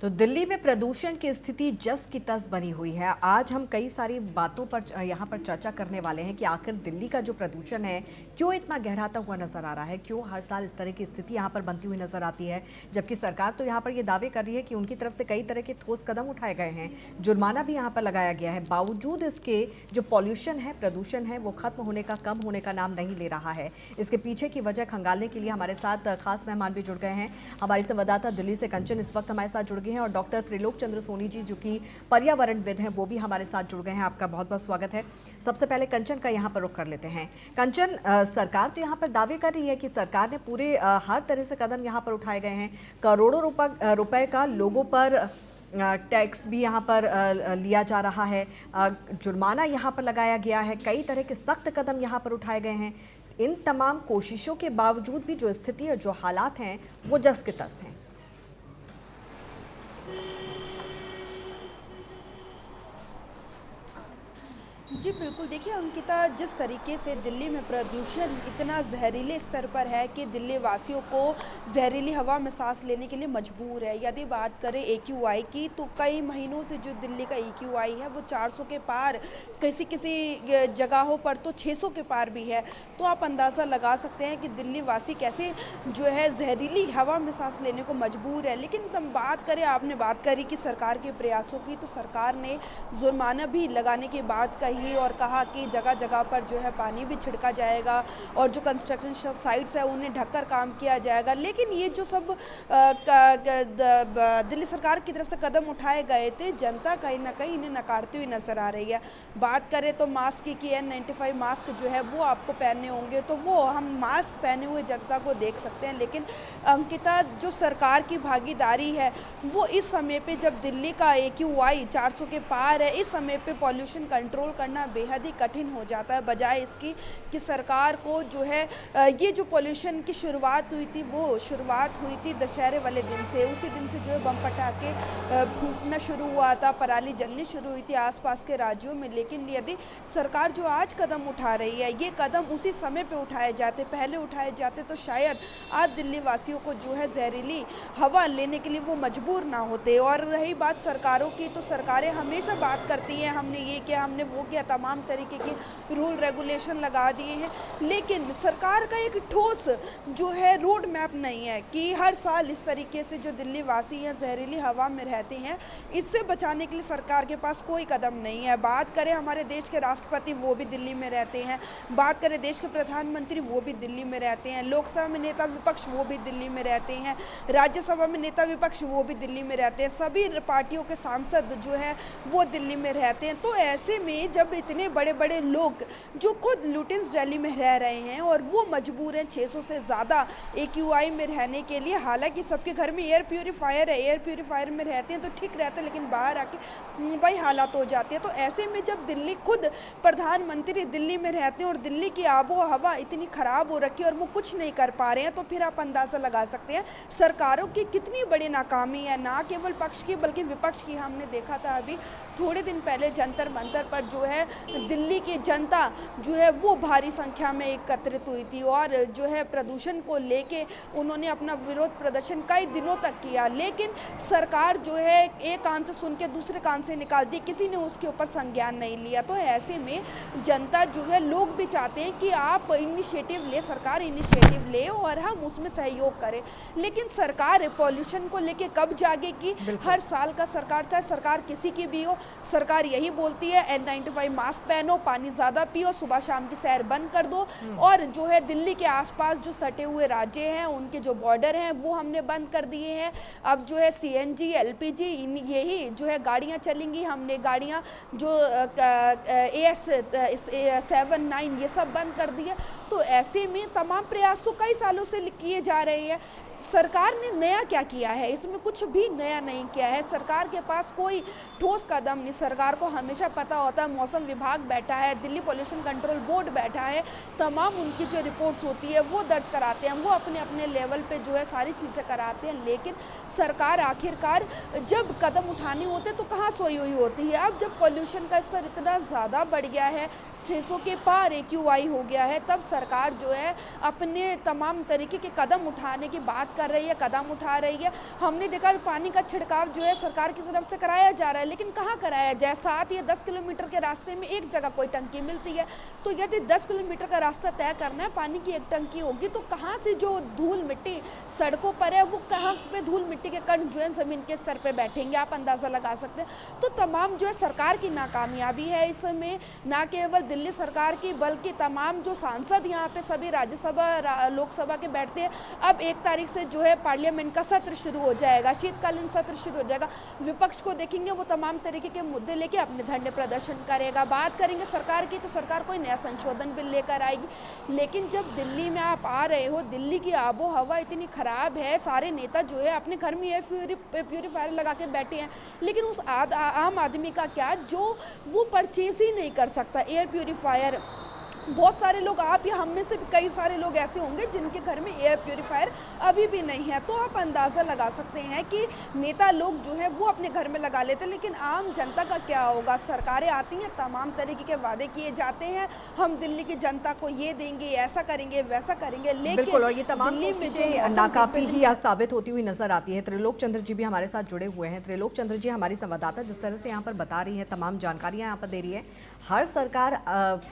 तो दिल्ली में प्रदूषण की स्थिति जस की तस बनी हुई है। आज हम कई सारी बातों पर यहाँ पर चर्चा करने वाले हैं कि आखिर दिल्ली का जो प्रदूषण है क्यों इतना गहराता हुआ नजर आ रहा है, क्यों हर साल इस तरह की स्थिति यहाँ पर बनती हुई नजर आती है, जबकि सरकार तो यहाँ पर ये दावे कर रही है कि उनकी तरफ से कई तरह के ठोस कदम उठाए गए हैं, जुर्माना भी यहाँ पर लगाया गया है। बावजूद इसके जो पॉल्यूशन है, प्रदूषण है, वो खत्म होने का, कम होने का नाम नहीं ले रहा है। इसके पीछे की वजह खंगालने के लिए हमारे साथ खास मेहमान भी जुड़ गए हैं। हमारी संवाददाता दिल्ली से कंचन इस वक्त हमारे साथ जुड़ गए हैं और डॉक्टर त्रिलोक चंद्र सोनी जी जो कि पर्यावरणविद हैं वो भी हमारे साथ जुड़ गए हैं। आपका बहुत बहुत स्वागत है। सबसे पहले कंचन का यहाँ पर रुख कर लेते हैं। कंचन, सरकार तो यहाँ पर दावे कर रही है कि सरकार ने पूरे हर तरह से कदम यहाँ पर उठाए गए हैं। करोड़ों रुपए का लोगों पर टैक्स भी यहाँ पर लिया जा रहा है, जुर्माना यहाँ पर लगाया गया है, कई तरह के सख्त कदम यहाँ पर उठाए गए हैं। इन तमाम कोशिशों के बावजूद भी जो स्थिति और जो हालात हैं वो जस के तस हैं। जी बिल्कुल, देखिए अंकिता, जिस तरीके से दिल्ली में प्रदूषण इतना जहरीले स्तर पर है कि दिल्ली वासियों को जहरीली हवा में सांस लेने के लिए मजबूर है। यदि बात करें AQI की, तो कई महीनों से जो दिल्ली का AQI है वो 400 के पार, किसी किसी जगहों पर तो 600 के पार भी है। तो आप अंदाज़ा लगा सकते हैं कि दिल्ली वासी कैसे जो है जहरीली हवा में सांस लेने को मजबूर है। लेकिन हम बात करें, आपने बात करी कि सरकार के प्रयासों की, तो सरकार ने जुर्माना भी लगाने की बात कही और कहा कि जगह जगह पर जो है पानी भी छिड़का जाएगा और जो कंस्ट्रक्शन साइट्स है उन्हें ढककर काम किया जाएगा। लेकिन ये जो सब दिल्ली सरकार की तरफ से कदम उठाए गए थे, जनता कहीं ना कहीं इन्हें नकारती हुई नजर आ रही है। बात करें तो मास्क की N95 मास्क जो है वो आपको पहनने होंगे, तो वो हम मास्क पहने हुए जनता को देख सकते हैं। लेकिन अंकिता, जो सरकार की भागीदारी है वो इस समय पे, जब दिल्ली का AQI 400 के पार है, इस समय पे पॉल्यूशन कंट्रोल करना बेहद ही कठिन हो जाता है। बजाय इसकी कि सरकार को जो है ये जो पॉल्यूशन की शुरुआत हुई थी, वो शुरुआत हुई थी दशहरे वाले दिन से। उसी दिन से जो है बम पटाखे फूटना शुरू हुआ था, पराली जलनी शुरू हुई थी आसपास के राज्यों में। लेकिन यदि सरकार जो आज कदम उठा रही है, ये कदम उसी समय पे उठाए जाते, पहले उठाए जाते, तो शायद आज दिल्ली वासियों को जो है जहरीली हवा लेने के लिए वो मजबूर ना होते। और रही बात सरकारों की, तो सरकारें हमेशा बात करती हैं, हमने ये किया, हमने वो किया, तमाम तरीके के रूल रेगुलेशन लगा दिए हैं। लेकिन सरकार का एक ठोस जो है रोड मैप नहीं है कि हर साल इस तरीके से जो दिल्ली वासी हैं जहरीली हवा में रहते हैं, इससे बचाने के लिए सरकार के पास कोई कदम नहीं है। बात करें हमारे देश के राष्ट्रपति, वो भी दिल्ली में रहते हैं। बात करें देश के प्रधानमंत्री, वो भी दिल्ली में रहते हैं। लोकसभा में नेता विपक्ष, वो भी दिल्ली में रहते हैं। राज्यसभा में नेता विपक्ष, वो भी दिल्ली में रहते हैं। सभी पार्टियों के सांसद जो है वो दिल्ली में रहते हैं। तो ऐसे में जब इतने बड़े बड़े लोग जो खुद लुटेंस दिल्ली में रह रहे हैं और वो मजबूर हैं 600 से ज़्यादा AQI में रहने के लिए, हालांकि सबके घर में एयर प्यूरीफायर है, एयर प्यूरीफायर में रहते हैं तो ठीक रहता है, लेकिन बाहर आके वही हालात हो जाते हैं। तो ऐसे में जब दिल्ली खुद प्रधानमंत्री दिल्ली में रहते हैं और दिल्ली की आबो हवा इतनी ख़राब हो रखी है और वो कुछ नहीं कर पा रहे हैं, तो फिर आप अंदाज़ा लगा सकते हैं सरकारों की कितनी बड़ी नाकामी है, ना केवल पक्ष की बल्कि विपक्ष की। हमने देखा था अभी थोड़े दिन पहले जंतर मंतर पर जो है दिल्ली की जनता जो है वो भारी संख्या में एकत्रित हुई थी और जो है प्रदूषण को लेके उन्होंने अपना विरोध प्रदर्शन कई दिनों तक किया। लेकिन सरकार जो है एक कान से सुन के दूसरे कान से निकाल दी, किसी ने उसके ऊपर संज्ञान नहीं लिया। तो ऐसे में जनता जो है, लोग भी चाहते हैं कि आप इनिशिएटिव ले, सरकार इनिशिएटिव ले और हम उसमें सहयोग करें। लेकिन सरकार पॉल्यूशन को लेके कब जागेगी? हर साल का सरकार, चाहे सरकार किसी की भी हो, सरकार यही बोलती है N95 मास्क पहनो, पानी ज़्यादा पियो, सुबह शाम की सैर बंद कर दो। और जो है दिल्ली के आसपास जो सटे हुए राज्य हैं, उनके जो बॉर्डर हैं वो हमने बंद कर दिए हैं। अब जो है CNG LPG यही जो है गाड़ियाँ चलेंगी। हमने गाड़ियाँ जो AS79 ये सब बंद कर दिए। तो ऐसे में तमाम प्रयास तो कई सालों से किए जा रहे हैं। सरकार ने नया क्या किया है? इसमें कुछ भी नया नहीं किया है। सरकार के पास कोई ठोस कदम नहीं। सरकार को हमेशा पता होता है, मौसम विभाग बैठा है, दिल्ली पॉल्यूशन कंट्रोल बोर्ड बैठा है, तमाम उनकी जो रिपोर्ट्स होती है वो दर्ज कराते हैं, वो अपने अपने लेवल पे जो है सारी चीज़ें कराते हैं। लेकिन सरकार आखिरकार जब कदम उठाने होते तो कहाँ सोई हुई होती है। अब जब पॉल्यूशन का स्तर इतना ज़्यादा बढ़ गया है, 600 के पार AQI हो गया है, तब सरकार जो है अपने तमाम तरीके के कदम उठाने की बात कर रही है, कदम उठा रही है। हमने देखा पानी का छिड़काव जो है सरकार की तरफ से कराया जा रहा है, लेकिन कहाँ कराया जाए? 7 या 10 किलोमीटर के रास्ते में एक जगह कोई टंकी मिलती है, तो यदि 10 किलोमीटर का रास्ता तय करना है, पानी की एक टंकी होगी, तो कहाँ से जो धूल मिट्टी सड़कों पर है वो कहाँ पे धूल मिट्टी के कण जो है ज़मीन के स्तर पे बैठेंगे, आप अंदाज़ा लगा सकते हैं। तो तमाम जो है सरकार की नाकामयाबी है इसमें, ना केवल दिल्ली सरकार की बल्कि तमाम जो सांसद यहाँ पे सभी राज्यसभा लोकसभा के बैठते हैं। अब 1 तारीख से जो है पार्लियामेंट का सत्र शुरू हो जाएगा, शीतकालीन सत्र शुरू हो जाएगा। विपक्ष को देखेंगे वो तमाम तरीके के मुद्दे लेके अपने धरने प्रदर्शन करेगा। बात करेंगे सरकार की तो सरकार कोई नया संशोधन बिल लेकर आएगी, लेकिन जब दिल्ली में आप आ रहे हो, दिल्ली की आबो हवा इतनी खराब है, सारे नेता जो है अपने घर में एयर प्यूरीफायर लगा के बैठे हैं, लेकिन उस आम आदमी का क्या जो वो परचेज ही नहीं कर सकता एयर प्यूरीफायर। बहुत सारे लोग, आप या हम में से भी कई सारे लोग ऐसे होंगे जिनके घर में एयर प्यूरीफायर अभी भी नहीं है। तो आप अंदाज़ा लगा सकते हैं कि नेता लोग जो है वो अपने घर में लगा लेते हैं, लेकिन आम जनता का क्या होगा? सरकारें आती हैं, तमाम तरीके के वादे किए जाते हैं, हम दिल्ली की जनता को ये देंगे, ऐसा करेंगे, वैसा करेंगे, लेकिन बिल्कुल, और ये तमाम दिल्ली में जो नाकाफी ही आज साबित होती हुई नजर आती है। त्रिलोक चंद्र जी भी हमारे साथ जुड़े हुए हैं। त्रिलोक चंद्र जी, हमारी संवाददाता जिस तरह से यहाँ पर बता रही है, तमाम जानकारियाँ यहाँ पर दे रही है, हर सरकार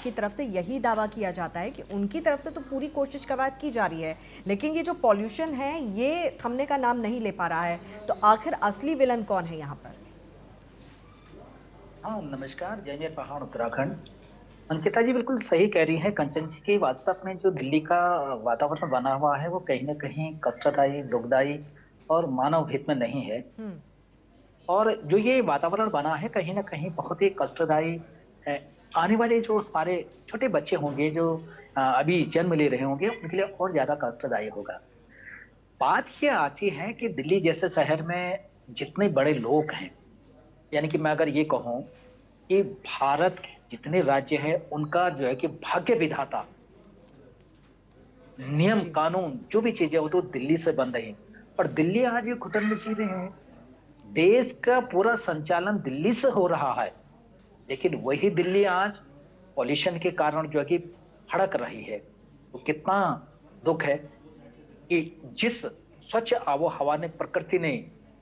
की तरफ से यही दावा किया जाता है कि उनकी तरफ से तो पूरी कोशिश की जा रही है, लेकिन ये जो पॉल्यूशन है ये थमने का नाम नहीं ले पा रहा है। तो आखिर असली विलन कौन है यहाँ पर? हाँ, नमस्कार। जयमेर पहाड़, उत्तराखंड। अंकिता जी बिल्कुल सही कह रही हैं। कंचन जी की वास्तव में जो दिल्ली का वातावरण बना हुआ है वो कहीं ना कहीं कष्टदायी, दुखदायी और मानव हित में नहीं है। और जो ये वातावरण बना है कहीं ना कहीं बहुत ही कष्टदायी है। आने वाले जो हमारे छोटे बच्चे होंगे, जो अभी जन्म ले रहे होंगे, उनके लिए और ज्यादा कष्टदायी होगा। बात ये आती है कि दिल्ली जैसे शहर में जितने बड़े लोग हैं, यानी कि मैं अगर ये कहूँ कि भारत के जितने राज्य हैं उनका जो है कि भाग्य विधाता, नियम कानून जो भी चीजें वो तो दिल्ली से बन रही है। पर दिल्ली आज ये घुटन में जी रहे हैं। देश का पूरा संचालन दिल्ली से हो रहा है, लेकिन वही दिल्ली आज पॉल्यूशन के कारण जो है कि भड़क रही है। तो कितना दुख है कि जिस स्वच्छ आबो हवा ने प्रकृति ने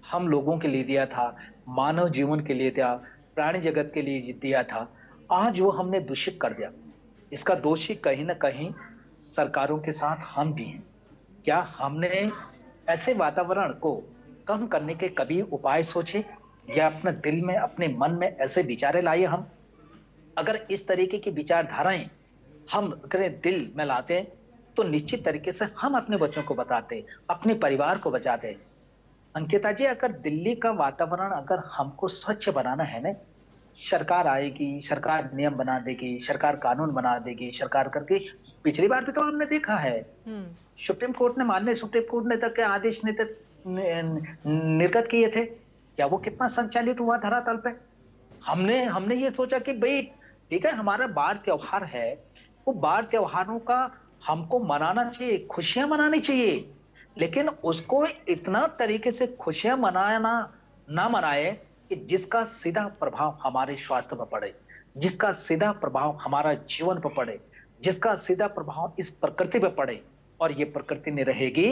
हम लोगों के लिए दिया था, मानव जीवन के लिए दिया, प्राणी जगत के लिए दिया था, आज वो हमने दूषित कर दिया। इसका दोषी कहीं ना कहीं सरकारों के साथ हम भी हैं। क्या हमने ऐसे वातावरण को कम करने के कभी उपाय सोचे, या अपने दिल में, अपने मन में ऐसे विचारे लाए हम? अगर इस तरीके की विचारधाराएं हम करें, दिल में लाते, तो निश्चित तरीके से हम अपने बच्चों को बताते, अपने परिवार को बचाते। अंकिता जी, अगर दिल्ली का वातावरण अगर हमको स्वच्छ बनाना है ना, सरकार आएगी, सरकार नियम बना देगी, सरकार कानून बना देगी, सरकार करके पिछली बार भी तो हमने देखा है, सुप्रीम कोर्ट ने माननीय सुप्रीम कोर्ट ने तक के आदेश ने तक निर्गत किए थे। क्या वो कितना संचालित हुआ धरातल पे? हमने ये सोचा कि भाई ठीक है, हमारा बार त्योहार है, वो बार त्योहारों का हमको मनाना चाहिए, खुशियां मनानी चाहिए, लेकिन उसको इतना तरीके से खुशियां मनाना ना मनाए कि जिसका सीधा प्रभाव हमारे स्वास्थ्य पर पड़े, जिसका सीधा प्रभाव हमारा जीवन पर पड़े, जिसका सीधा प्रभाव इस प्रकृति पर पड़े। और ये प्रकृति नहीं रहेगी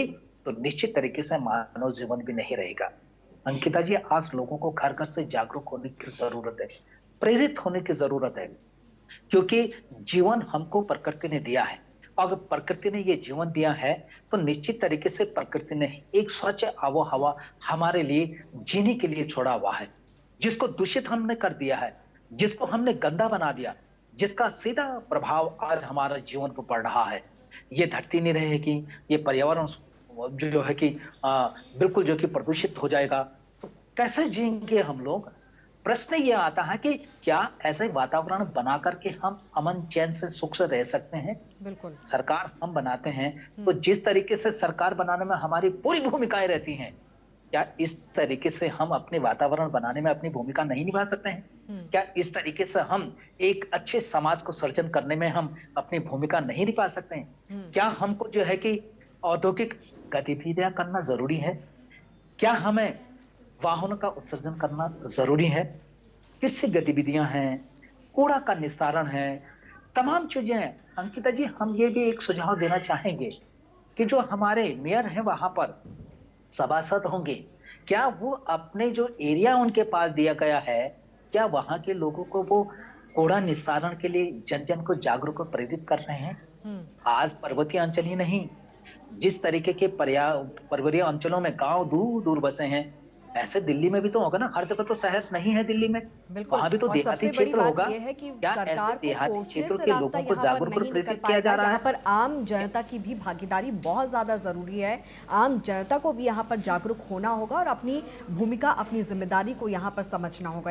तो निश्चित तरीके से मानव जीवन भी नहीं रहेगा। अंकिता जी, आज लोगों को घर घर से जागरूक होने की जरूरत है, प्रेरित होने की जरूरत है, क्योंकि जीवन हमको प्रकृति ने दिया है। अगर प्रकृति ने ये जीवन दिया है तो निश्चित तरीके से प्रकृति ने एक स्वच्छ आबो हवा हमारे लिए जीने के लिए छोड़ा हुआ है, जिसको दूषित हमने कर दिया है, जिसको हमने गंदा बना दिया, जिसका सीधा प्रभाव आज हमारा जीवन पर पड़ रहा है। ये धरती नहीं रहेगी, ये पर्यावरण जो है कि बिल्कुल जो कि प्रदूषित हो जाएगा, तो कैसे जिएंगे हम लोग? प्रश्न ये आता है कि क्या ऐसे वातावरण बना करके हम अमन चैन से सुख से रह सकते हैं? बिल्कुल। सरकार हम बनाते हैं, तो जिस तरीके से सरकार बनाने में हमारी पूरी भूमिकाएं रहती हैं, क्या इस तरीके से हम अपने वातावरण बनाने में अपनी भूमिका नहीं निभा सकते हैं? क्या इस तरीके से हम एक अच्छे समाज को सर्जन करने में हम अपनी भूमिका नहीं निभा सकते हैं? क्या हमको जो है कि औद्योगिक गतिविधियां करना जरूरी है? क्या हमें वाहनों का उत्सर्जन करना जरूरी है? कृषि गतिविधियां हैं, कूड़ा का निस्तारण है, तमाम चीजें हैं। अंकिता जी, हम ये भी एक सुझाव देना चाहेंगे कि जो हमारे मेयर हैं वहां पर सभासद होंगे, क्या वो अपने जो एरिया उनके पास दिया गया है, क्या वहां के लोगों को वो कूड़ा निस्तारण के लिए जन जन को जागरूक और प्रेरित कर रहे हैं? आज पर्वतीय अंचल ही नहीं, जिस तरीके के पर्वतीय अंचलों में गांव दूर दूर बसे हैं, ऐसे दिल्ली में भी तो होगा ना। हर जगह तो शहर नहीं है दिल्ली में, बिल्कुल। वहां भी तो और देहाती सबसे बड़ी क्षेत्र बात होगा। ये है कि क्या ऐसे सरकार को देहाती कोसने क्षेत्रों से के रास्ता लोगों को यहाँ पर जागरूक और नहीं निकल प्रेरित किया जा पाएगा। रहा यहाँ है? पर आम जनता की भी भागीदारी बहुत ज़्यादा ज़रूरी है। आम जनता को भी यहाँ पर जागरूक होना होगा और अपनी भूमिका, अपनी जिम्मेदारी को यहाँ पर समझना होगा।